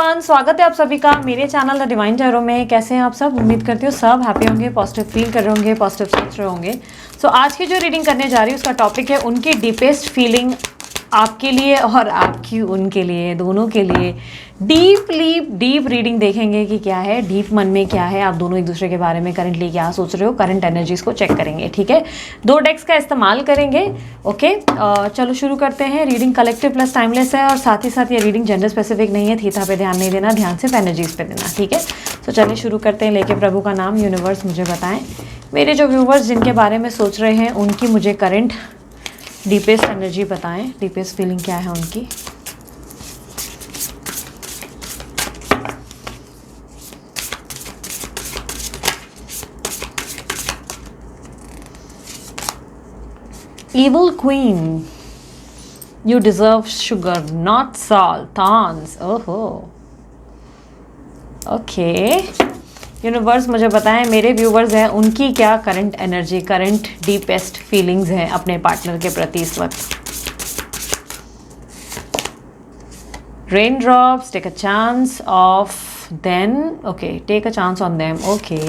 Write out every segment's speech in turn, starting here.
Everyone, स्वागत है आप सभी का मेरे चैनल द डिवाइन टैरो में। कैसे हैं आप सब? उम्मीद करती हूँ सब हैप्पी होंगे, पॉजिटिव फील कर रहे होंगे, पॉजिटिव सोच रहे होंगे। सो आज की जो रीडिंग करने जा रही हूँ उसका टॉपिक है उनकी डीपेस्ट फीलिंग आपके लिए और आपकी उनके लिए, दोनों के लिए। डीप रीडिंग देखेंगे कि क्या है, डीप मन में क्या है, आप दोनों एक दूसरे के बारे में करंटली क्या सोच रहे हो, करंट एनर्जीज को चेक करेंगे। ठीक है, 2 डेक्स का इस्तेमाल करेंगे। ओके, चलो शुरू करते हैं। रीडिंग कलेक्टिव प्लस टाइमलेस है और साथ ही साथ ये रीडिंग जेंडर स्पेसिफिक नहीं है। थीथा पे ध्यान नहीं देना, ध्यान सिर्फ एनर्जीज पे देना। ठीक है, तो चलिए शुरू करते हैं। लेके प्रभु का नाम। यूनिवर्स मुझे बताएं, मेरे जो व्यूवर्स जिनके बारे में सोच रहे हैं उनकी मुझे करंट डीपेस्ट एनर्जी बताएं, डीपेस्ट फीलिंग क्या है उनकी। Evil Queen, you deserve sugar, not salt. Thorns. ओहो, ओके। यूनिवर्स मुझे बताएं, मेरे व्यूवर्स हैं उनकी क्या current energy, current deepest feelings हैं अपने पार्टनर के प्रति इस वक्त। Rain drops, take a chance of then, okay, take a chance on them, okay.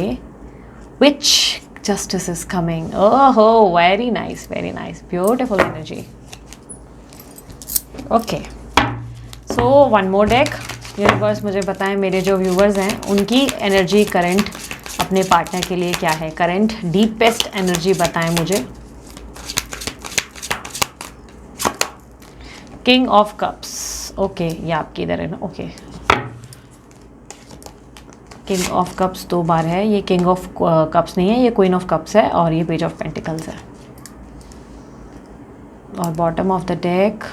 Which justice is coming. Oh, very nice, beautiful energy. Okay, so one more deck. Universe मुझे बताएं, मेरे जो व्यूवर्स हैं उनकी एनर्जी करंट अपने partner के लिए क्या है, करंट डीपेस्ट एनर्जी बताएं मुझे। किंग ऑफ कप्स, ओके, ये आपकी इधर है ना। ओके, किंग ऑफ कप्स 2 बार है, ये किंग ऑफ कप्स नहीं है, ये क्वीन ऑफ कप्स है और ये पेज ऑफ पेंटिकल्स है। और bottom of the deck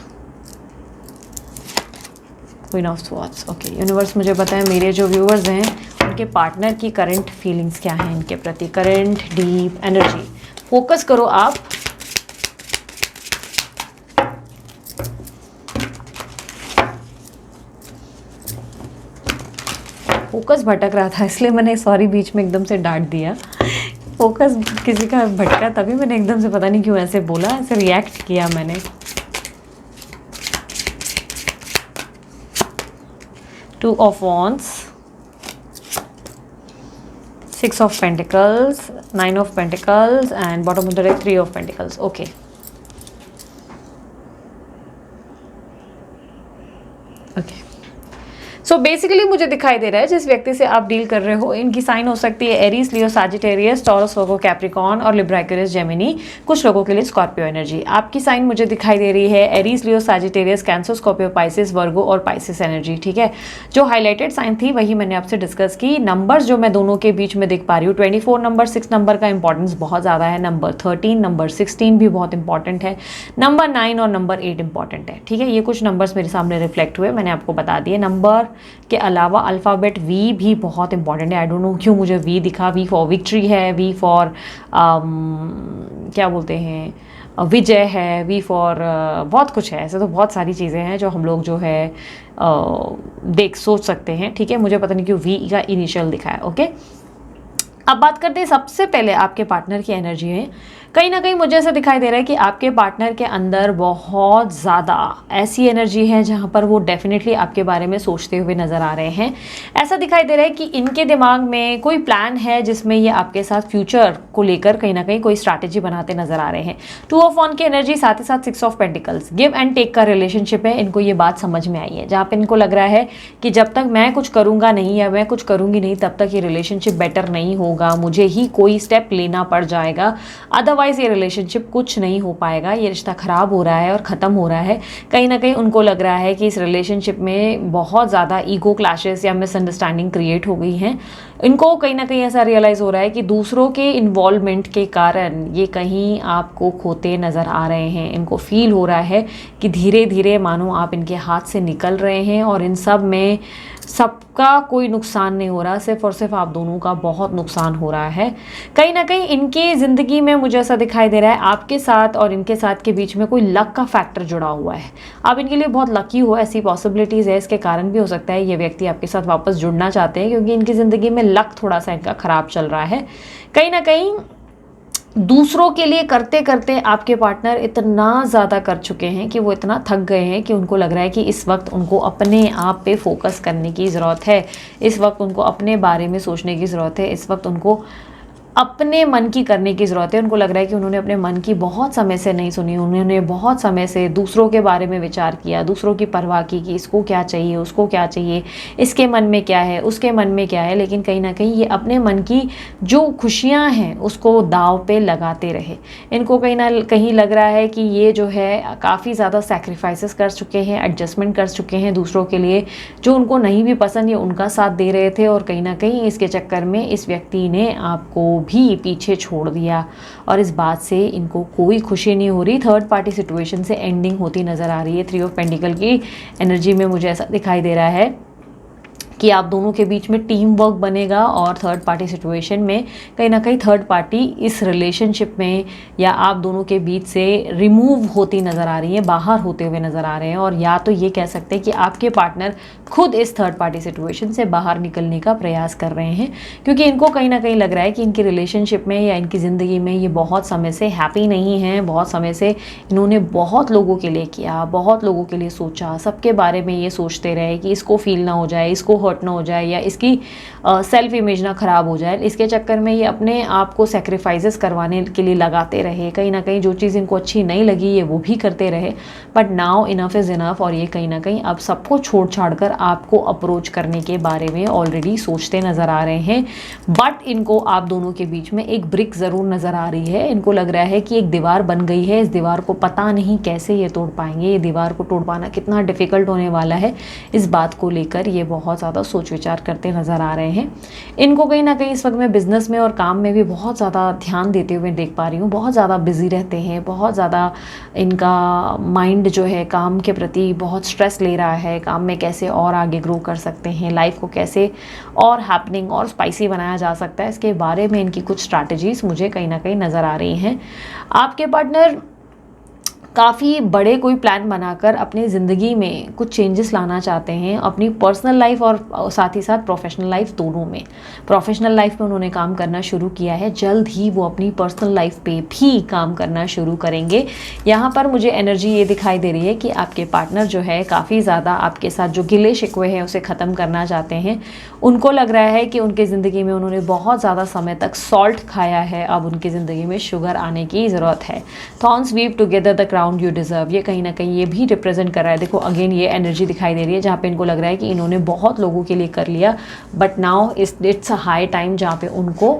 queen of swords. Okay, universe मुझे बताएं, मेरे जो व्यूअर्स हैं उनके पार्टनर की करंट फीलिंग्स क्या हैं, इनके प्रति करंट डीप एनर्जी। फोकस करो आप। फोकस भटक रहा था इसलिए मैंने सॉरी बीच में एकदम से डांट दिया। फोकस किसी का भटका तभी मैंने एकदम से पता नहीं क्यों ऐसे बोला, ऐसे रिएक्ट किया मैंने। Two of wands, 6 of pentacles, 9 of pentacles and bottom of the deck 3 of pentacles. Okay, okay. So basically मुझे दिखाई दे रहा है जिस व्यक्ति से आप डील कर रहे हो इनकी साइन हो सकती है एरीज, लियो, सैजिटेरियस, टॉरस, वर्गो, कैप्रिकॉर्न और लिब्रा, एक्वेरियस, जेमिनी। कुछ लोगों के लिए स्कॉर्पियो एनर्जी। आपकी साइन मुझे दिखाई दे रही है एरीज, लियो, सैजिटेरियस, कैंसर, स्कॉर्पियो, पाइसिस, वर्गो और पाइसिस एनर्जी। ठीक है, जो हाईलाइटेड साइन थी वही मैंने आपसे डिस्कस की। नंबर्स जो मैं दोनों के बीच में देख पा रही हूँ, 24 नंबर, 6 नंबर का इंपॉर्टेंस बहुत ज़्यादा है। नंबर 13, नंबर 16 भी बहुत इंपॉर्टेंट है। नंबर 9 और नंबर 8 इंपॉर्टेंट है। ठीक है, ये कुछ नंबर्स मेरे सामने रिफ्लेक्ट हुए, मैंने आपको बता दिए। नंबर के अलावा अल्फ़ाबेट वी भी बहुत इंपॉर्टेंट है। आई डोंट नो क्यों मुझे वी दिखा। वी फॉर विक्ट्री है, वी फॉर क्या बोलते हैं, विजय है, वी फॉर बहुत कुछ है। ऐसे तो बहुत सारी चीज़ें हैं जो हम लोग जो है सोच सकते हैं। ठीक है, मुझे पता नहीं क्यों वी का इनिशियल दिखा है। ओके, अब बात करते हैं सबसे पहले आपके पार्टनर की एनर्जी है। कहीं ना कहीं मुझे ऐसा दिखाई दे रहा है कि आपके पार्टनर के अंदर बहुत ज़्यादा ऐसी एनर्जी है जहाँ पर वो डेफिनेटली आपके बारे में सोचते हुए नज़र आ रहे हैं। ऐसा दिखाई दे रहा है कि इनके दिमाग में कोई प्लान है जिसमें ये आपके साथ फ्यूचर को लेकर कहीं ना कहीं कोई स्ट्रैटेजी बनाते नजर आ रहे हैं। 2 ऑफ वॉन्ड की एनर्जी, साथ ही साथ 6 of pentacles, give and take का रिलेशनशिप है। इनको ये बात समझ में आई है जहाँ पर इनको लग रहा है कि जब तक मैं कुछ करूँगा नहीं या मैं कुछ करूँगी नहीं तब तक ये रिलेशनशिप बेटर नहीं होगा, मुझे ही कोई स्टेप लेना पड़ जाएगा, अदरवाइज ये रिलेशनशिप कुछ नहीं हो पाएगा, ये रिश्ता खराब हो रहा है और ख़त्म हो रहा है। कहीं ना कहीं उनको लग रहा है कि इस रिलेशनशिप में बहुत ज़्यादा ईगो क्लैशेस या मिसअंडरस्टैंडिंग क्रिएट हो गई हैं। इनको कहीं ना कहीं ऐसा रियलाइज़ हो रहा है कि दूसरों के इन्वॉल्वमेंट के कारण ये कहीं आपको खोते नज़र आ रहे हैं। इनको फील हो रहा है कि धीरे धीरे मानो आप इनके हाथ से निकल रहे हैं और इन सब में सबका कोई नुकसान नहीं हो रहा, सिर्फ और सिर्फ आप दोनों का बहुत नुकसान हो रहा है। कहीं ना कहीं इनकी ज़िंदगी में मुझे ऐसा दिखाई दे रहा है आपके साथ और इनके साथ के बीच में कोई लक का फैक्टर जुड़ा हुआ है। आप इनके लिए बहुत लकी हो, ऐसी पॉसिबिलिटीज़ है। इसके कारण भी हो सकता है ये व्यक्ति आपके साथ वापस जुड़ना चाहते हैं क्योंकि इनकी ज़िंदगी में लक थोड़ा सा इनका ख़राब चल रहा है। कहीं ना कहीं दूसरों के लिए करते करते आपके पार्टनर इतना ज़्यादा कर चुके हैं कि वो इतना थक गए हैं कि उनको लग रहा है कि इस वक्त उनको अपने आप पे फोकस करने की ज़रूरत है, इस वक्त उनको अपने बारे में सोचने की ज़रूरत है, इस वक्त उनको अपने मन की करने की ज़रूरत है। उनको लग रहा है कि उन्होंने अपने मन की बहुत समय से नहीं सुनी, उन्होंने बहुत समय से दूसरों के बारे में विचार किया, दूसरों की परवाह की कि इसको क्या चाहिए, उसको क्या चाहिए, इसके मन में क्या है, उसके मन में क्या है, लेकिन कहीं ना कहीं ये अपने मन की जो खुशियाँ हैं उसको दाव पे लगाते रहे। इनको कहीं ना कहीं लग रहा है कि ये जो है काफ़ी ज़्यादा सेक्रीफाइसेस कर चुके हैं, एडजस्टमेंट कर चुके हैं दूसरों के लिए, जो उनको नहीं भी पसंद ये उनका साथ दे रहे थे, और कहीं ना कहीं इसके चक्कर में इस व्यक्ति ने आपको भी पीछे छोड़ दिया और इस बात से इनको कोई खुशी नहीं हो रही। थर्ड पार्टी सिचुएशन से एंडिंग होती नज़र आ रही है। 3 ऑफ पेंटिकल की एनर्जी में मुझे ऐसा दिखाई दे रहा है कि आप दोनों के बीच में टीम वर्क बनेगा, और थर्ड पार्टी सिचुएशन में कहीं ना कहीं थर्ड पार्टी इस रिलेशनशिप में या आप दोनों के बीच से रिमूव होती नज़र आ रही है, बाहर होते हुए नज़र आ रहे हैं। और या तो ये कह सकते हैं कि आपके पार्टनर खुद इस थर्ड पार्टी सिचुएशन से बाहर निकलने का प्रयास कर रहे हैं, क्योंकि इनको कहीं ना कहीं लग रहा है कि इनकी रिलेशनशिप में या इनकी ज़िंदगी में ये बहुत समय से हैप्पी नहीं है। बहुत समय से इन्होंने बहुत लोगों के लिए किया, बहुत लोगों के लिए सोचा, सबके बारे में ये सोचते रहे कि इसको फील ना हो जाए, इसको हर्ट ना हो जाए, या इसकी सेल्फ इमेज ना ख़राब हो जाए। इसके चक्कर में ये अपने आप को सेक्रीफाइसेस करवाने के लिए लगाते रहे। कहीं ना कहीं जो चीज़ इनको अच्छी नहीं लगी ये वो भी करते रहे, but now enough is enough, और ये कहीं ना कहीं अब सबको छोड़ छाड़ कर आपको अप्रोच करने के बारे में ऑलरेडी सोचते नज़र आ रहे हैं। बट इनको आप दोनों के बीच में एक ब्रिक ज़रूर नज़र आ रही है। इनको लग रहा है कि एक दीवार बन गई है, इस दीवार को पता नहीं कैसे ये तोड़ पाएंगे, ये दीवार को तोड़ पाना कितना डिफ़िकल्ट होने वाला है। इस बात को लेकर ये बहुत ज़्यादा सोच विचार करते नज़र आ रहे हैं। इनको कहीं ना कहीं इस वक्त मैं बिज़नेस में और काम में भी बहुत ज़्यादा ध्यान देते हुए देख पा रही हूँ। बहुत ज़्यादा बिजी रहते हैं, बहुत ज़्यादा इनका माइंड जो है काम के प्रति बहुत स्ट्रेस ले रहा है, काम में कैसे और आगे ग्रो कर सकते हैं, लाइफ को कैसे और हैपनिंग और स्पाइसी बनाया जा सकता है, इसके बारे में इनकी कुछ स्ट्रैटेजीज मुझे कहीं ना कहीं नज़र आ रही हैं। आपके पार्टनर काफ़ी बड़े कोई प्लान बनाकर अपनी ज़िंदगी में कुछ चेंजेस लाना चाहते हैं, अपनी पर्सनल लाइफ और साथ ही साथ प्रोफेशनल लाइफ दोनों में। प्रोफेशनल लाइफ में उन्होंने काम करना शुरू किया है, जल्द ही वो अपनी पर्सनल लाइफ पे भी काम करना शुरू करेंगे। यहाँ पर मुझे एनर्जी ये दिखाई दे रही है कि आपके पार्टनर जो है काफ़ी ज़्यादा आपके साथ जो गिले शिकवे हैं उसे ख़त्म करना चाहते हैं। उनको लग रहा है कि उनकी ज़िंदगी में उन्होंने बहुत ज़्यादा समय तक सॉल्ट खाया है, अब उनकी ज़िंदगी में शुगर आने की ज़रूरत है। Thorns weave together the crown you deserve, ये कहीं ना कहीं ये भी रिप्रेजेंट कर रहा है। देखो अगेन ये एनर्जी दिखाई दे रही है जहाँ पे इनको लग रहा है कि इन्होंने बहुत लोगों के लिए कर लिया, but now it's a high time जहाँ पे उनको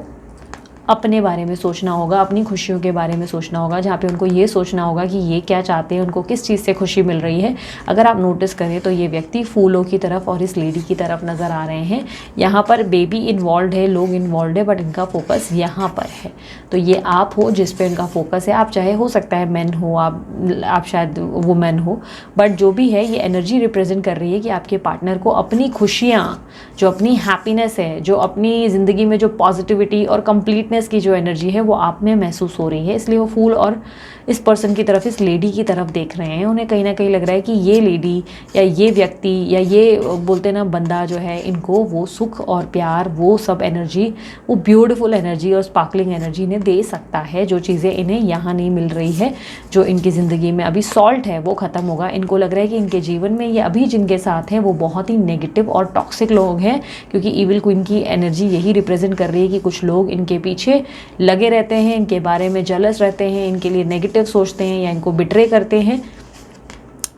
अपने बारे में सोचना होगा, अपनी खुशियों के बारे में सोचना होगा, जहाँ पे उनको ये सोचना होगा कि ये क्या चाहते हैं, उनको किस चीज़ से खुशी मिल रही है। अगर आप नोटिस करें तो ये व्यक्ति फूलों की तरफ और इस लेडी की तरफ नज़र आ रहे हैं। यहाँ पर बेबी इन्वॉल्व है, लोग इन्वॉल्व है, बट इनका फोकस यहाँ पर है। तो ये आप हो जिस पे इनका फोकस है। आप चाहे हो सकता है मैन हो, आप शायद वुमेन हो, बट जो भी है ये एनर्जी रिप्रेजेंट कर रही है कि आपके पार्टनर को अपनी खुशियाँ, जो अपनी हैप्पीनेस है, जो अपनी ज़िंदगी में जो पॉजिटिविटी और कंप्लीटनेस की जो एनर्जी है वो आप में महसूस हो रही है। इसलिए वो फूल और इस पर्सन की तरफ, इस लेडी की तरफ देख रहे हैं। उन्हें कहीं ना कहीं लग रहा है कि ये लेडी या ये व्यक्ति या ये बोलते ना बंदा जो है, इनको वो सुख और प्यार, वो सब एनर्जी, वो ब्यूटीफुल एनर्जी और स्पार्कलिंग एनर्जी इन्हें दे सकता है, जो चीज़ें इन्हें यहाँ नहीं मिल रही है। जो इनकी ज़िंदगी में अभी सॉल्ट है वो ख़त्म होगा। इनको लग रहा है कि इनके जीवन में ये अभी जिनके साथ हैं वो बहुत ही नेगेटिव और टॉक्सिक लोग हैं, क्योंकि इविल क्वीन की एनर्जी यही रिप्रेजेंट कर रही है कि कुछ लोग इनके पीछे लगे रहते हैं, इनके बारे में जेलस रहते हैं, इनके लिए नेगेटिव सोचते हैं या इनको बिट्रे करते हैं,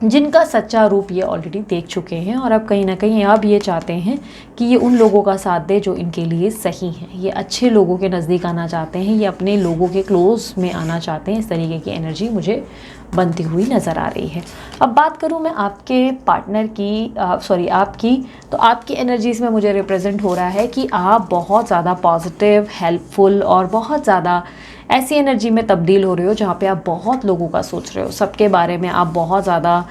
जिनका सच्चा रूप ये ऑलरेडी देख चुके हैं। और अब कहीं ना कहीं अब ये चाहते हैं कि ये उन लोगों का साथ दे जो इनके लिए सही हैं। ये अच्छे लोगों के नज़दीक आना चाहते हैं, ये अपने लोगों के क्लोज में आना चाहते हैं। इस तरीके की एनर्जी मुझे बनती हुई नज़र आ रही है। अब बात करूं मैं आपके पार्टनर की, आपकी, तो आपकी एनर्जीज़ में मुझे रिप्रेजेंट हो रहा है कि आप बहुत ज़्यादा पॉजिटिव, हेल्पफुल और बहुत ज़्यादा ऐसी एनर्जी में तब्दील हो रहे हो जहाँ पे आप बहुत लोगों का सोच रहे हो, सबके बारे में आप बहुत ज़्यादा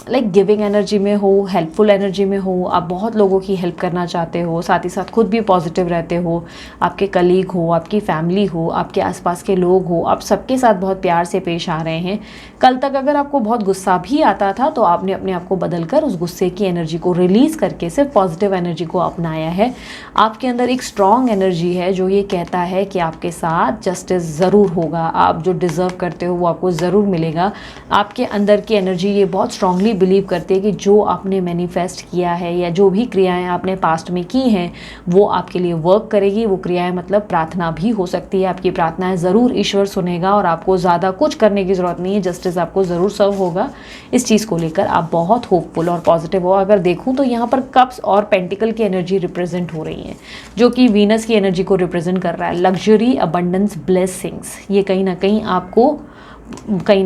लाइक गिविंग एनर्जी में हो, हेल्पफुल एनर्जी में हो। आप बहुत लोगों की हेल्प करना चाहते हो, साथ ही साथ खुद भी पॉजिटिव रहते हो। आपके कलीग हो, आपकी फैमिली हो, आपके आसपास के लोग हो, आप सबके साथ बहुत प्यार से पेश आ रहे हैं। कल तक अगर आपको बहुत गुस्सा भी आता था तो आपने अपने आप को बदल कर उस गुस्से की एनर्जी को रिलीज़ करके सिर्फ पॉजिटिव एनर्जी को अपनाया है। आपके अंदर एक स्ट्रॉन्ग एनर्जी है जो ये कहता है कि आपके साथ साथ जस्टिस ज़रूर होगा। आप जो डिज़र्व करते हो वो आपको ज़रूर मिलेगा। आपके अंदर की एनर्जी ये बहुत स्ट्रांगली बिलीव करती है कि जो आपने मैनिफेस्ट किया है या जो भी क्रियाएं आपने पास्ट में की हैं वो आपके लिए वर्क करेगी। वो क्रियाएं मतलब प्रार्थना भी हो सकती है, आपकी प्रार्थनाएं ज़रूर ईश्वर सुनेगा और आपको ज़्यादा कुछ करने की ज़रूरत नहीं है, जस्टिस आपको ज़रूर सर्व होगा। इस चीज़ को लेकर आप बहुत होपफुल और पॉजिटिव हो। अगर देखूँ तो यहाँ पर कप्स और पेंटिकल की एनर्जी रिप्रेजेंट हो रही हैं, जो कि वीनस की एनर्जी को रिप्रेजेंट कर रहा है। लग्जरी, अबंडेंस, ब्लेसिंग्स, ये कहीं ना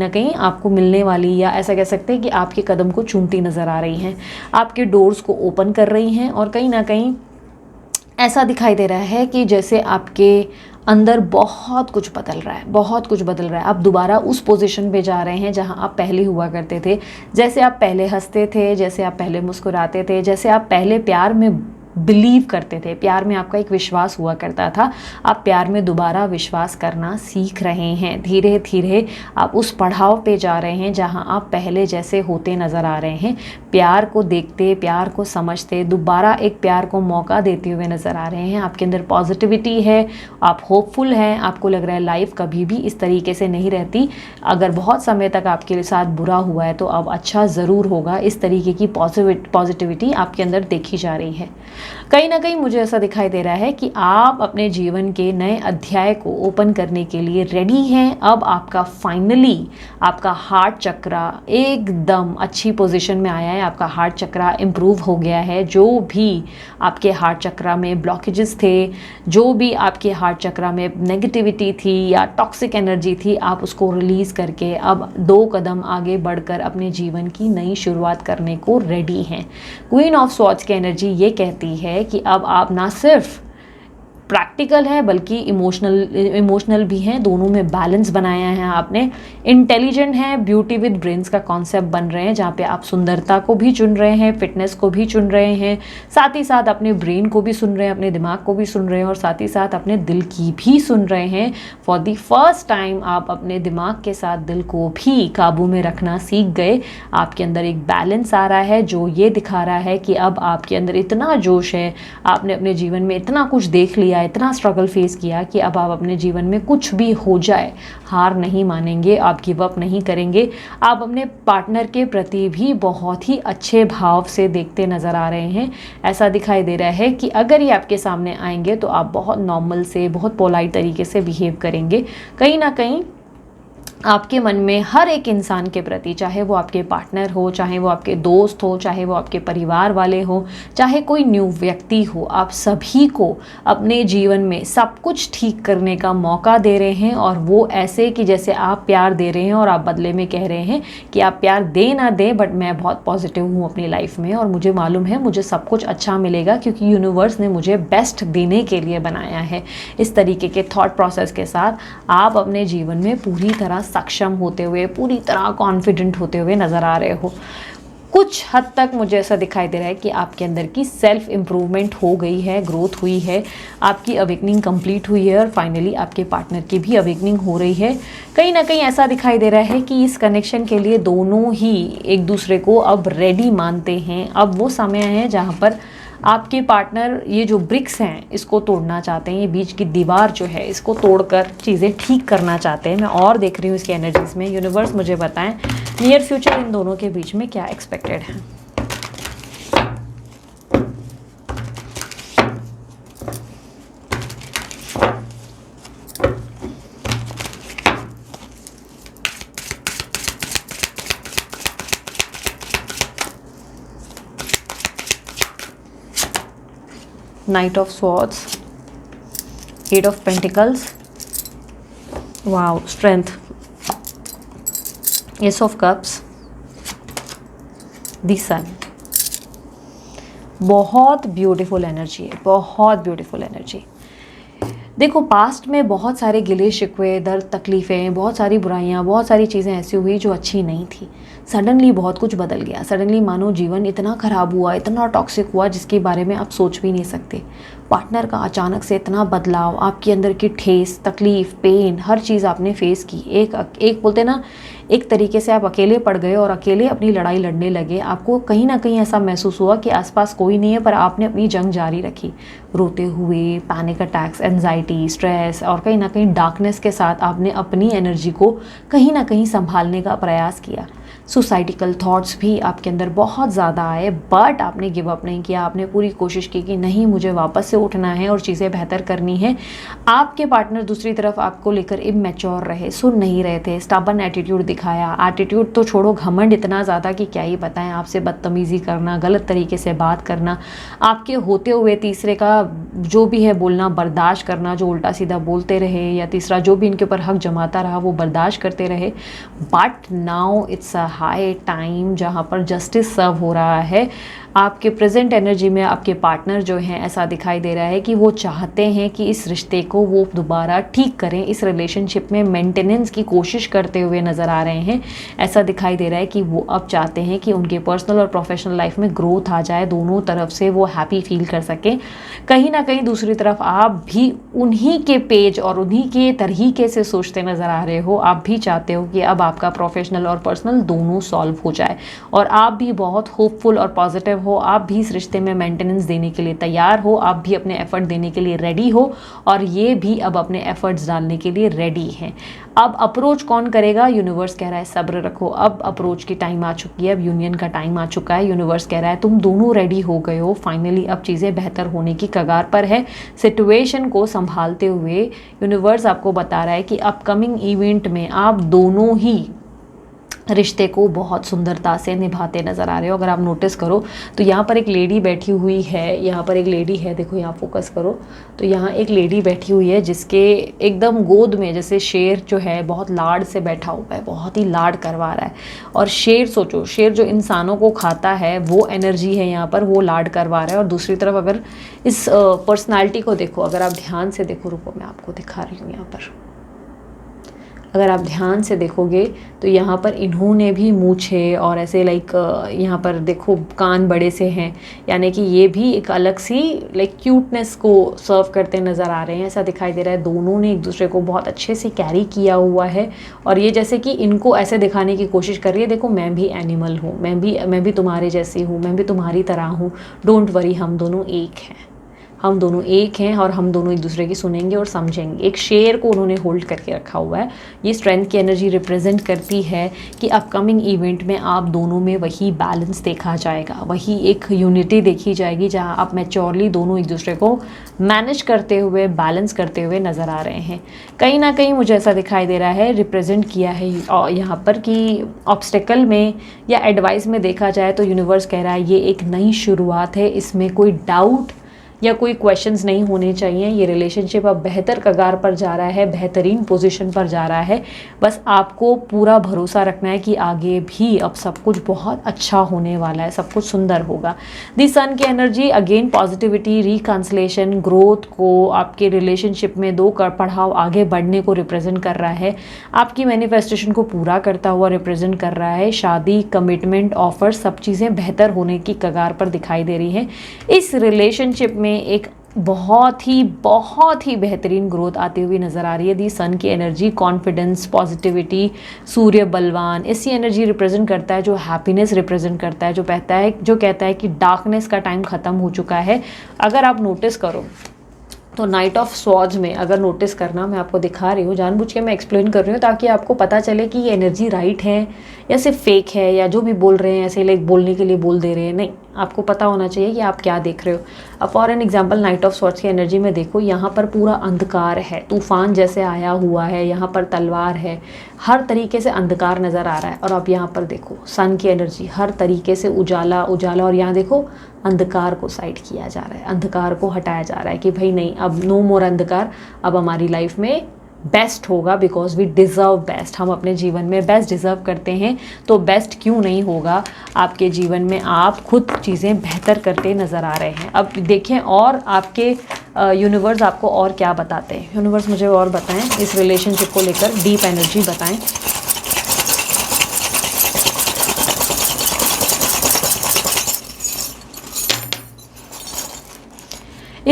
कहीं आपको मिलने वाली, या ऐसा कह सकते हैं कि आपके कदम को चूमती नज़र आ रही हैं, आपके डोर्स को ओपन कर रही हैं। और कहीं ना कहीं ऐसा दिखाई दे रहा है कि जैसे आपके अंदर बहुत कुछ बदल रहा है, बहुत कुछ बदल रहा है। आप दोबारा उस पोजीशन पे जा रहे हैं जहां आप पहले हुआ करते थे। जैसे आप पहले हंसते थे, जैसे आप पहले मुस्कुराते थे, जैसे आप पहले प्यार में बिलीव करते थे, प्यार में आपका एक विश्वास हुआ करता था। आप प्यार में दोबारा विश्वास करना सीख रहे हैं। धीरे धीरे आप उस पड़ाव पे जा रहे हैं जहां आप पहले जैसे होते नज़र आ रहे हैं। प्यार को देखते, प्यार को समझते, दोबारा एक प्यार को मौका देते हुए नज़र आ रहे हैं। आपके अंदर पॉजिटिविटी है, आप होपफुल हैं। आपको लग रहा है लाइफ कभी भी इस तरीके से नहीं रहती। अगर बहुत समय तक आपके साथ बुरा हुआ है तो अब अच्छा ज़रूर होगा। इस तरीके की पॉजिटिविटी आपके अंदर देखी जा रही है। कहीं ना कहीं मुझे ऐसा दिखाई दे रहा है कि आप अपने जीवन के नए अध्याय को ओपन करने के लिए रेडी हैं। अब आपका फाइनली आपका हार्ट चक्रा एकदम अच्छी पोजीशन में आया है। आपका हार्ट चक्रा इम्प्रूव हो गया है। जो भी आपके हार्ट चक्रा में ब्लॉकेजेस थे, जो भी आपके हार्ट चक्रा में नेगेटिविटी थी या टॉक्सिक एनर्जी थी, आप उसको रिलीज़ करके अब 2 कदम आगे बढ़कर अपने जीवन की नई शुरुआत करने को रेडी हैं। क्वीन ऑफ स्वॉर्ड्स की एनर्जी ये कहती है कि अब आप ना सिर्फ प्रैक्टिकल है बल्कि इमोशनल भी हैं। दोनों में बैलेंस बनाया है आपने। इंटेलिजेंट है, ब्यूटी विद ब्रेन्स का कॉन्सेप्ट बन रहे हैं, जहाँ पे आप सुंदरता को भी चुन रहे हैं, फिटनेस को भी चुन रहे हैं, साथ ही साथ अपने ब्रेन को भी सुन रहे हैं, अपने दिमाग को भी सुन रहे हैं और साथ ही साथ अपने दिल की भी सुन रहे हैं। फॉर द फर्स्ट टाइम आप अपने दिमाग के साथ दिल को भी काबू में रखना सीख गए। आपके अंदर एक बैलेंस आ रहा है जो ये दिखा रहा है कि अब आपके अंदर इतना जोश है, आपने अपने जीवन में इतना कुछ देख लिया, इतना स्ट्रगल फेस किया कि अब आप अपने जीवन में कुछ भी हो जाए हार नहीं मानेंगे, आप गिव अप नहीं करेंगे। आप अपने पार्टनर के प्रति भी बहुत ही अच्छे भाव से देखते नज़र आ रहे हैं। ऐसा दिखाई दे रहा है कि अगर ये आपके सामने आएंगे तो आप बहुत नॉर्मल से, बहुत पोलाइट तरीके से बिहेव करेंगे। कहीं ना कहीं आपके मन में हर एक इंसान के प्रति, चाहे वो आपके पार्टनर हो, चाहे वो आपके दोस्त हो, चाहे वो आपके परिवार वाले हो, चाहे कोई न्यू व्यक्ति हो, आप सभी को अपने जीवन में सब कुछ ठीक करने का मौका दे रहे हैं। और वो ऐसे कि जैसे आप प्यार दे रहे हैं और आप बदले में कह रहे हैं कि आप प्यार दे ना दें बट मैं बहुत पॉजिटिव हूँ अपनी लाइफ में और मुझे मालूम है मुझे सब कुछ अच्छा मिलेगा क्योंकि यूनिवर्स ने मुझे बेस्ट देने के लिए बनाया है। इस तरीके के थॉट प्रोसेस के साथ आप अपने जीवन में पूरी तरह सक्षम होते हुए, पूरी तरह कॉन्फिडेंट होते हुए नज़र आ रहे हो। कुछ हद तक मुझे ऐसा दिखाई दे रहा है कि आपके अंदर की सेल्फ इम्प्रूवमेंट हो गई है, ग्रोथ हुई है, आपकी अवेकनिंग कंप्लीट हुई है और फाइनली आपके पार्टनर की भी अवेकनिंग हो रही है। कहीं ना कहीं ऐसा दिखाई दे रहा है कि इस कनेक्शन के लिए दोनों ही एक दूसरे को अब रेडी मानते हैं। अब वो समय है जहाँ पर आपके पार्टनर ये जो ब्रिक्स हैं इसको तोड़ना चाहते हैं, ये बीच की दीवार जो है इसको तोड़कर चीज़ें ठीक करना चाहते हैं। मैं और देख रही हूँ इसकी एनर्जीज में। यूनिवर्स मुझे बताएं नियर फ्यूचर इन दोनों के बीच में क्या एक्सपेक्टेड है। Knight of Swords, Eight of Pentacles, wow, Strength, Ace of Cups, The Sun। बहुत ब्यूटीफुल एनर्जी है, बहुत ब्यूटीफुल एनर्जी। देखो पास्ट में बहुत सारे गिले शिकवे, दर्द, तकलीफ़ें, बहुत सारी बुराइयाँ, बहुत सारी चीज़ें ऐसी हुई जो अच्छी नहीं थी। सडनली बहुत कुछ बदल गया। सडनली मानो जीवन इतना ख़राब हुआ, इतना टॉक्सिक हुआ जिसके बारे में आप सोच भी नहीं सकते। पार्टनर का अचानक से इतना बदलाव, आपके अंदर की ठेस, तकलीफ़, पेन, हर चीज़ आपने फेस की। एक बोलते ना एक तरीके से आप अकेले पड़ गए और अकेले अपनी लड़ाई लड़ने लगे। आपको कहीं ना कहीं ऐसा महसूस हुआ कि आसपास कोई नहीं है, पर आपने अपनी जंग जारी रखी, रोते हुए, पैनिक अटैक्स, एंजाइटी, स्ट्रेस और कहीं ना कहीं डार्कनेस के साथ आपने अपनी एनर्जी को कहीं ना कहीं संभालने का प्रयास किया। सुसाइडिकल थॉट्स भी आपके अंदर बहुत ज़्यादा आए, बट आपने गिव अप नहीं किया। आपने पूरी कोशिश की कि नहीं, मुझे वापस से उठना है और चीज़ें बेहतर करनी है। आपके पार्टनर दूसरी तरफ आपको लेकर इमैच्योर रहे, सुन नहीं रहे थे, स्टबर्न एटीट्यूड दिखाया। एटीट्यूड तो छोड़ो, घमंड इतना ज़्यादा कि क्या ही बताएं। आपसे बदतमीज़ी करना, गलत तरीके से बात करना, आपके होते हुए तीसरे का जो भी है बोलना बर्दाश्त करना, जो उल्टा सीधा बोलते रहे या तीसरा जो भी इनके ऊपर हक जमाता रहा वो बर्दाश्त करते रहे। But now it's a high time जहाँ पर जस्टिस सर्व हो रहा है। आपके प्रेजेंट एनर्जी में आपके पार्टनर जो हैं, ऐसा दिखाई दे रहा है कि वो चाहते हैं कि इस रिश्ते को वो दोबारा ठीक करें, इस रिलेशनशिप में मेंटेनेंस की कोशिश करते हुए नज़र आ रहे हैं। ऐसा दिखाई दे रहा है कि वो अब चाहते हैं कि उनके पर्सनल और प्रोफेशनल लाइफ में ग्रोथ आ जाए, दोनों तरफ से वो हैप्पी फील कर सकें। कहीं ना कहीं दूसरी तरफ आप भी उन्हीं के पेज और उन्हीं के तरीके से सोचते नज़र आ रहे हो। आप भी चाहते हो कि अब आपका प्रोफेशनल और पर्सनल दोनों सॉल्व हो जाए, और आप भी बहुत होपफुल और पॉजिटिव हो। आप भी इस रिश्ते में मेंटेनेंस देने के लिए तैयार हो, आप भी अपने एफर्ट देने के लिए रेडी हो, और ये भी अब अपने एफर्ट्स डालने के लिए रेडी हैं। अब अप्रोच कौन करेगा? यूनिवर्स कह रहा है सब्र रखो, अब अप्रोच की टाइम आ चुकी है, अब यूनियन का टाइम आ चुका है। यूनिवर्स कह रहा है तुम दोनों रेडी हो गए हो, फाइनली अब चीज़ें बेहतर होने की कगार पर है। सिचुएशन को संभालते हुए यूनिवर्स आपको बता रहा है कि अपकमिंग इवेंट में आप दोनों ही रिश्ते को बहुत सुंदरता से निभाते नज़र आ रहे हो। अगर आप नोटिस करो तो यहाँ पर एक लेडी बैठी हुई है, यहाँ पर एक लेडी है, देखो यहाँ फोकस करो तो यहाँ एक लेडी बैठी हुई है जिसके एकदम गोद में जैसे शेर जो है बहुत लाड से बैठा हुआ है, बहुत ही लाड करवा रहा है। और शेर, सोचो, शेर जो इंसानों को खाता है वो एनर्जी है यहाँ पर, वो लाड करवा रहा है। और दूसरी तरफ अगर इस पर्सनालिटी को देखो, अगर आप ध्यान से देखो, रुको मैं आपको दिखा रही हूँ यहाँ पर, अगर आप ध्यान से देखोगे तो यहाँ पर इन्होंने भी मूछे और ऐसे लाइक यहाँ पर देखो कान बड़े से हैं, यानी कि ये भी एक अलग सी लाइक क्यूटनेस को सर्व करते नज़र आ रहे हैं। ऐसा दिखाई दे रहा है दोनों ने एक दूसरे को बहुत अच्छे से कैरी किया हुआ है, और ये जैसे कि इनको ऐसे दिखाने की कोशिश कर रही है, देखो मैं भी एनिमल हूँ, मैं भी तुम्हारे जैसी हूँ, मैं भी तुम्हारी तरह हूँ, डोंट वरी, हम दोनों एक हैं, हम दोनों एक हैं और हम दोनों एक दूसरे की सुनेंगे और समझेंगे। एक शेर को उन्होंने होल्ड करके रखा हुआ है। ये स्ट्रेंथ की एनर्जी रिप्रेजेंट करती है कि अपकमिंग इवेंट में आप दोनों में वही बैलेंस देखा जाएगा, वही एक यूनिटी देखी जाएगी जहां आप मैच्योरली दोनों एक दूसरे को मैनेज करते हुए, बैलेंस करते हुए नज़र आ रहे हैं। कहीं ना कहीं मुझे ऐसा दिखाई दे रहा है, रिप्रेजेंट किया है यहाँ पर कि ऑब्स्टेकल में या एडवाइस में देखा जाए तो यूनिवर्स कह रहा है ये एक नई शुरुआत है, इसमें कोई डाउट या कोई क्वेश्चंस नहीं होने चाहिए। ये रिलेशनशिप अब बेहतर कगार पर जा रहा है, बेहतरीन पोजीशन पर जा रहा है। बस आपको पूरा भरोसा रखना है कि आगे भी अब सब कुछ बहुत अच्छा होने वाला है, सब कुछ सुंदर होगा। दी सन की energy again positivity, reconciliation, growth को, आपके रिलेशनशिप में दो पड़ाव आगे बढ़ने को रिप्रेजेंट कर रहा है। आपकी मैनिफेस्टेशन को पूरा करता हुआ रिप्रेजेंट कर रहा है। शादी, कमिटमेंट, ऑफर, सब चीज़ें बेहतर होने की कगार पर दिखाई दे रही हैं। इस रिलेशनशिप में एक बहुत ही बेहतरीन ग्रोथ आती हुई नज़र आ रही है। दी सन की एनर्जी कॉन्फिडेंस, पॉजिटिविटी, सूर्य बलवान, ऐसी एनर्जी रिप्रेजेंट करता है जो हैप्पीनेस रिप्रेजेंट करता है, जो कहता है कि डार्कनेस का टाइम ख़त्म हो चुका है। अगर आप नोटिस करो तो नाइट ऑफ स्वॉर्ड्स में अगर नोटिस करना, मैं आपको दिखा रही हूँ, जानबूझ के मैं एक्सप्लेन कर रही हूँ ताकि आपको पता चले कि ये एनर्जी राइट है या सिर्फ फेक है, या जो भी बोल रहे हैं ऐसे लाइक बोलने के लिए बोल दे रहे हैं। नहीं, आपको पता होना चाहिए कि आप क्या देख रहे हो। अब for an example night of swords की एनर्जी में देखो, यहाँ पर पूरा अंधकार है, तूफान जैसे आया हुआ है, यहाँ पर तलवार है, हर तरीके से अंधकार नज़र आ रहा है। और अब यहाँ पर देखो सन की एनर्जी, हर तरीके से उजाला, और यहाँ देखो अंधकार को साइड किया जा रहा है, अंधकार को हटाया जा रहा है कि भाई नहीं, अब नो मोर अंधकार, अब हमारी लाइफ में बेस्ट होगा, बिकॉज वी डिज़र्व बेस्ट। हम अपने जीवन में बेस्ट डिज़र्व करते हैं, तो बेस्ट क्यों नहीं होगा आपके जीवन में। आप खुद चीज़ें बेहतर करते नज़र आ रहे हैं। अब देखें और आपके यूनिवर्स आपको और क्या बताते हैं। यूनिवर्स मुझे और बताएं इस रिलेशनशिप को लेकर, डीप एनर्जी बताएं।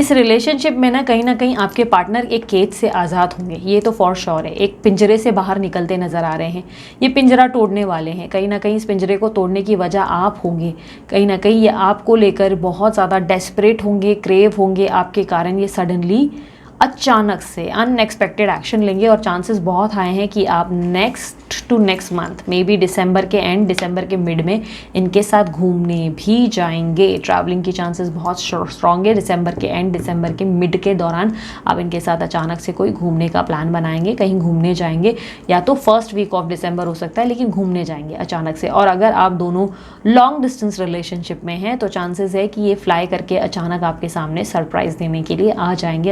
इस रिलेशनशिप में ना कहीं आपके पार्टनर एक कैद से आज़ाद होंगे, ये तो फॉर श्योर है। एक पिंजरे से बाहर निकलते नज़र आ रहे हैं, ये पिंजरा तोड़ने वाले हैं। कहीं ना कहीं इस पिंजरे को तोड़ने की वजह आप होंगे, कहीं ना कहीं ये आपको लेकर बहुत ज़्यादा डेस्परेट होंगे, क्रेव होंगे, आपके कारण ये सडनली अचानक से अनएक्सपेक्टेड एक्शन लेंगे और चांसेस बहुत हाई हैं कि आप next to next month may be दिसंबर के एंड, दिसंबर के मिड में इनके साथ घूमने भी जाएंगे। ट्रैवलिंग की चांसेस बहुत स्ट्रॉन्ग है। दिसंबर के एंड, दिसंबर के मिड के दौरान आप इनके साथ अचानक से कोई घूमने का प्लान बनाएंगे, कहीं घूमने जाएंगे, या तो फर्स्ट वीक ऑफ दिसंबर हो सकता है, लेकिन घूमने जाएंगे अचानक से। और अगर आप दोनों लॉन्ग डिस्टेंस रिलेशनशिप में हैं तो चांसेस है कि ये फ्लाई करके अचानक आपके सामने सरप्राइज देने के लिए आ जाएंगे।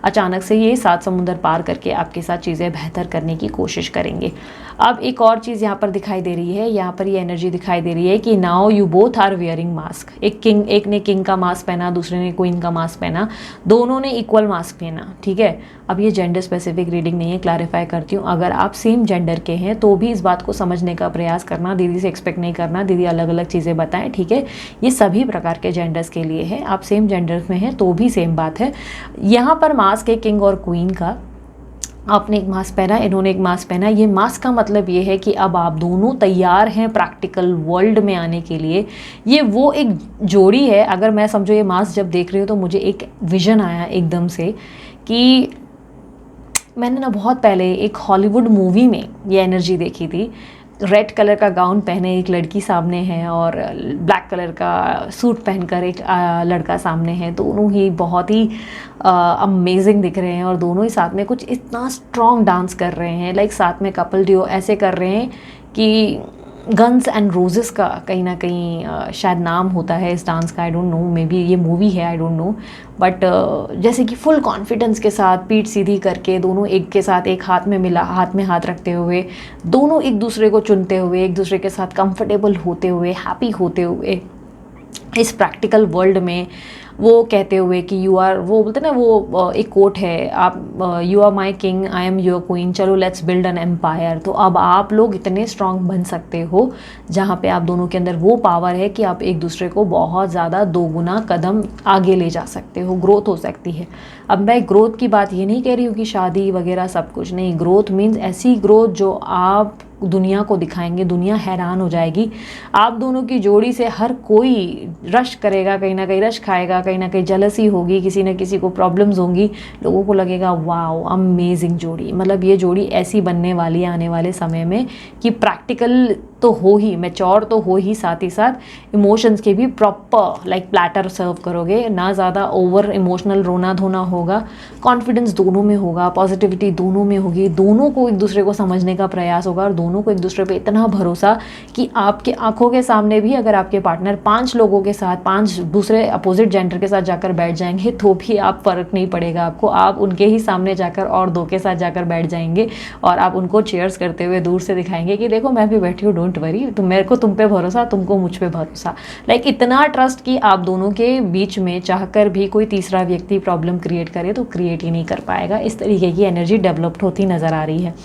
अचानक से ये 7 समुंदर पार करके आपके साथ चीज़ें बेहतर करने की कोशिश करेंगे। अब एक और चीज़ यहाँ पर दिखाई दे रही है, यहाँ पर ये एनर्जी दिखाई दे रही है कि now you both are wearing mask. एक ने किंग का मास्क पहना, दूसरे ने क्वीन का मास्क पहना, दोनों ने इक्वल मास्क पहना, ठीक है। अब ये जेंडर स्पेसिफिक रीडिंग नहीं है, क्लैरिफाई करती हूँ। अगर आप सेम जेंडर के हैं तो भी इस बात को समझने का प्रयास करना, दीदी से एक्सपेक्ट नहीं करना दीदी अलग अलग चीज़ें बताएं, ठीक है। ये सभी प्रकार के जेंडर्स के लिए है। आप सेम जेंडर में हैं तो भी सेम बात है। यहाँ पर मास्क है किंग और क्वीन का। आपने एक मास्क पहना, इन्होंने एक मास्क पहना। ये मास्क का मतलब ये है कि अब आप दोनों तैयार हैं प्रैक्टिकल वर्ल्ड में आने के लिए। ये वो एक जोड़ी है। अगर मैं समझो ये मास्क जब देख रही हूँ तो मुझे एक विजन आया एकदम से कि मैंने ना बहुत पहले एक हॉलीवुड मूवी में ये एनर्जी देखी थी। रेड कलर का गाउन पहने एक लड़की सामने है और ब्लैक कलर का सूट पहनकर एक लड़का सामने है। दोनों ही बहुत ही अमेजिंग दिख रहे हैं और दोनों ही साथ में कुछ इतना स्ट्रॉन्ग डांस कर रहे हैं, लाइक साथ में कपल ड्यूओ ऐसे कर रहे हैं कि गन्स एंड रोजेस का कहीं ना कहीं शायद नाम होता है इस डांस का, I don't know, may be ये मूवी है, आई डोंट नो। बट जैसे कि फुल कॉन्फिडेंस के साथ पीठ सीधी करके दोनों एक के साथ एक हाथ में मिला, हाथ में हाथ रखते हुए, दोनों एक दूसरे को चुनते हुए, एक दूसरे के साथ कंफर्टेबल होते हुए, हैप्पी होते हुए इस प्रैक्टिकल वर्ल्ड में वो कहते हुए कि यू आर, वो बोलते ना, वो एक कोट है, आप you are my king I am your queen, चलो लेट्स बिल्ड एन एम्पायर। तो अब आप लोग इतने स्ट्रांग बन सकते हो जहाँ पे आप दोनों के अंदर वो पावर है कि आप एक दूसरे को बहुत ज़्यादा 2 गुना कदम आगे ले जा सकते हो, ग्रोथ हो सकती है। अब मैं ग्रोथ की बात ये नहीं कह रही हूँ कि शादी वगैरह सब कुछ नहीं, ग्रोथ मीन्स ऐसी ग्रोथ जो आप दुनिया को दिखाएंगे, दुनिया हैरान हो जाएगी। आप दोनों की जोड़ी से हर कोई रश करेगा, कहीं ना कहीं रश खाएगा, कहीं ना कहीं जलसी होगी, किसी न किसी को प्रॉब्लम्स होंगी, लोगों को लगेगा वाओ अमेजिंग जोड़ी। मतलब ये जोड़ी ऐसी बनने वाली है आने वाले समय में कि प्रैक्टिकल तो हो ही, मैच्योर तो हो ही, साथ ही साथ इमोशंस के भी प्रॉपर लाइक प्लेटर सर्व करोगे, ना ज़्यादा ओवर इमोशनल रोना धोना होगा, कॉन्फिडेंस दोनों में होगा, पॉजिटिविटी दोनों में होगी, दोनों को एक दूसरे को समझने का प्रयास होगा और दोनों को एक दूसरे पे इतना भरोसा कि आपके आंखों के सामने भी अगर आपके पार्टनर 5 लोगों के साथ, 5 दूसरे अपोजिट जेंडर के साथ जाकर बैठ जाएंगे तो भी आप फ़र्क नहीं पड़ेगा आपको, आप उनके ही सामने जाकर और 2 के साथ जाकर बैठ जाएंगे और आप उनको चीयर्स करते हुए दूर से दिखाएंगे कि देखो मैं भी बैठी हूँ, डोंट वरी, तो मेरे को तुम पे भरोसा, तुमको मुझ पे भरोसा। लाइक इतना ट्रस्ट कि आप दोनों के बीच में चाहकर भी कोई तीसरा व्यक्ति प्रॉब्लम क्रिएट करे तो क्रिएट ही नहीं कर पाएगा। इस तरीके की एनर्जी डेवलप्ड होती नज़र आ रही है।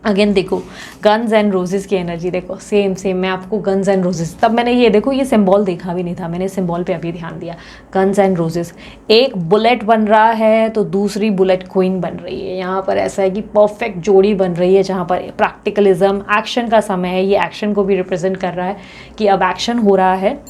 अगेन देखो गन्स एंड रोजेस की एनर्जी देखो, सेम मैं आपको गन्स एंड रोजेस, तब मैंने ये देखो ये सिंबल देखा भी नहीं था, मैंने सिंबल पे अभी ध्यान दिया। गन्स एंड रोजेस, एक बुलेट बन रहा है तो दूसरी बुलेट क्वीन बन रही है। यहाँ पर ऐसा है कि परफेक्ट जोड़ी बन रही है जहाँ पर प्रैक्टिकलिज्म, एक्शन का समय है, ये एक्शन को भी रिप्रेजेंट कर रहा है कि अब एक्शन हो रहा है।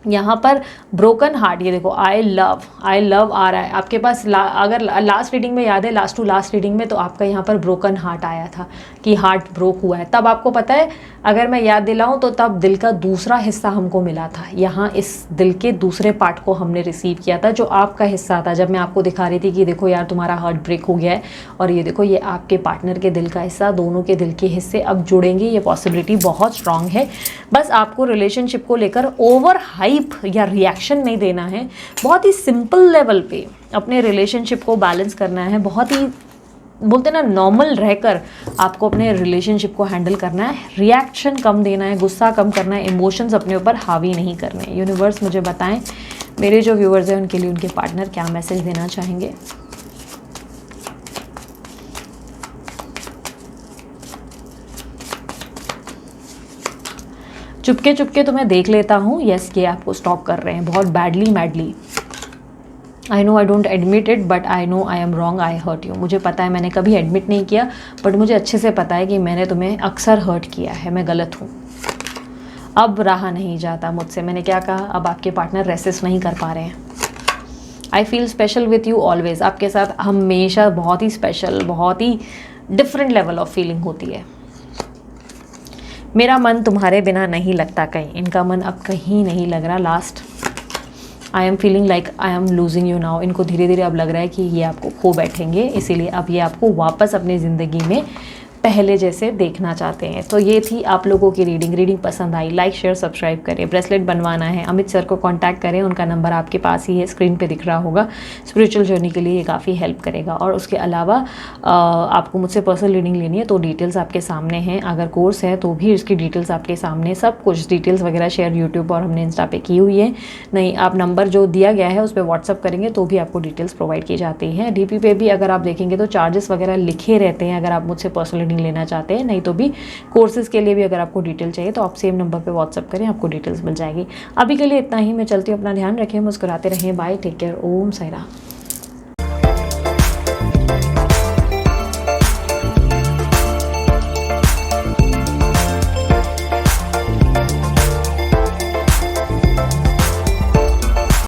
यहाँ पर ब्रोकन हार्ट, ये देखो आई लव आ रहा है आपके पास। अगर लास्ट रीडिंग में याद है, लास्ट टू लास्ट रीडिंग में तो आपका यहाँ पर ब्रोकन हार्ट आया था कि हार्ट ब्रोक हुआ है। तब आपको पता है, अगर मैं याद दिलाऊं तो तब दिल का दूसरा हिस्सा हमको मिला था। यहाँ इस दिल के दूसरे पार्ट को हमने रिसीव किया था जो आपका हिस्सा था, जब मैं आपको दिखा रही थी कि देखो यार तुम्हारा हार्ट ब्रेक हो गया है और ये देखो ये आपके पार्टनर के दिल का हिस्सा, दोनों के दिल के हिस्से अब जुड़ेंगे। ये पॉसिबिलिटी बहुत स्ट्रांग है। बस आपको रिलेशनशिप को लेकर ओवर हाइप या रिएक्शन नहीं देना है, बहुत ही सिंपल लेवल पे अपने रिलेशनशिप को बैलेंस करना है। बहुत ही बोलते ना नॉर्मल रहकर आपको अपने रिलेशनशिप को हैंडल करना है। रिएक्शन कम देना है, गुस्सा कम करना है, इमोशंस अपने ऊपर हावी नहीं करने हैं। यूनिवर्स मुझे बताएं मेरे जो व्यूअर्स हैं उनके लिए उनके पार्टनर क्या मैसेज देना चाहेंगे। चुपके चुपके तो मैं देख लेता हूँ, यस ये आपको स्टॉक कर रहे हैं बहुत badly madly. I know I don't admit it but I know I am wrong, I hurt you. मुझे पता है मैंने कभी एडमिट नहीं किया, बट मुझे अच्छे से पता है कि मैंने तुम्हें अक्सर हर्ट किया है, मैं गलत हूँ। अब रहा नहीं जाता मुझसे, मैंने क्या कहा, अब आपके पार्टनर रेसिस्ट नहीं कर पा रहे हैं। I feel special with you always, आपके साथ हमेशा बहुत ही स्पेशल, बहुत ही डिफरेंट लेवल ऑफ फीलिंग होती है। मेरा मन तुम्हारे बिना नहीं लगता कहीं, इनका मन अब कहीं नहीं लग रहा। Last, I am feeling like I am losing you now, इनको धीरे धीरे अब लग रहा है कि ये आपको खो बैठेंगे, इसीलिए अब ये आपको वापस अपनी ज़िंदगी में पहले जैसे देखना चाहते हैं। तो ये थी आप लोगों की रीडिंग पसंद आई, लाइक शेयर सब्सक्राइब करें। ब्रेसलेट बनवाना है अमित सर को कांटेक्ट करें, उनका नंबर आपके पास ही है, स्क्रीन पे दिख रहा होगा। स्पिरिचुअल जर्नी के लिए ये काफ़ी हेल्प करेगा। और उसके अलावा आपको मुझसे पर्सनल रीडिंग लेनी है तो डिटेल्स आपके सामने हैं, अगर कोर्स है तो भी इसकी डिटेल्स आपके सामने, सब कुछ डिटेल्स वगैरह शेयर यूट्यूब और हमने इंस्टा पे की हुई है। नहीं, आप नंबर जो दिया गया है उस पर व्हाट्सअप करेंगे तो भी आपको डिटेल्स प्रोवाइड की जाती हैं। डीपी पे भी अगर आप देखेंगे तो चार्जेस वगैरह लिखे रहते हैं अगर आप मुझसे पर्सनल रीडिंग लेना चाहते हैं। नहीं तो भी कोर्सेज के लिए भी अगर आपको डिटेल चाहिए तो आप सेम नंबर पे व्हाट्सअप करें, आपको डिटेल्स मिल जाएगी। अभी के लिए इतना ही, मैं चलती हूँ, अपना ध्यान रखें, मुस्कुराते रहें, बाय, टेक केयर, ओम साई राम।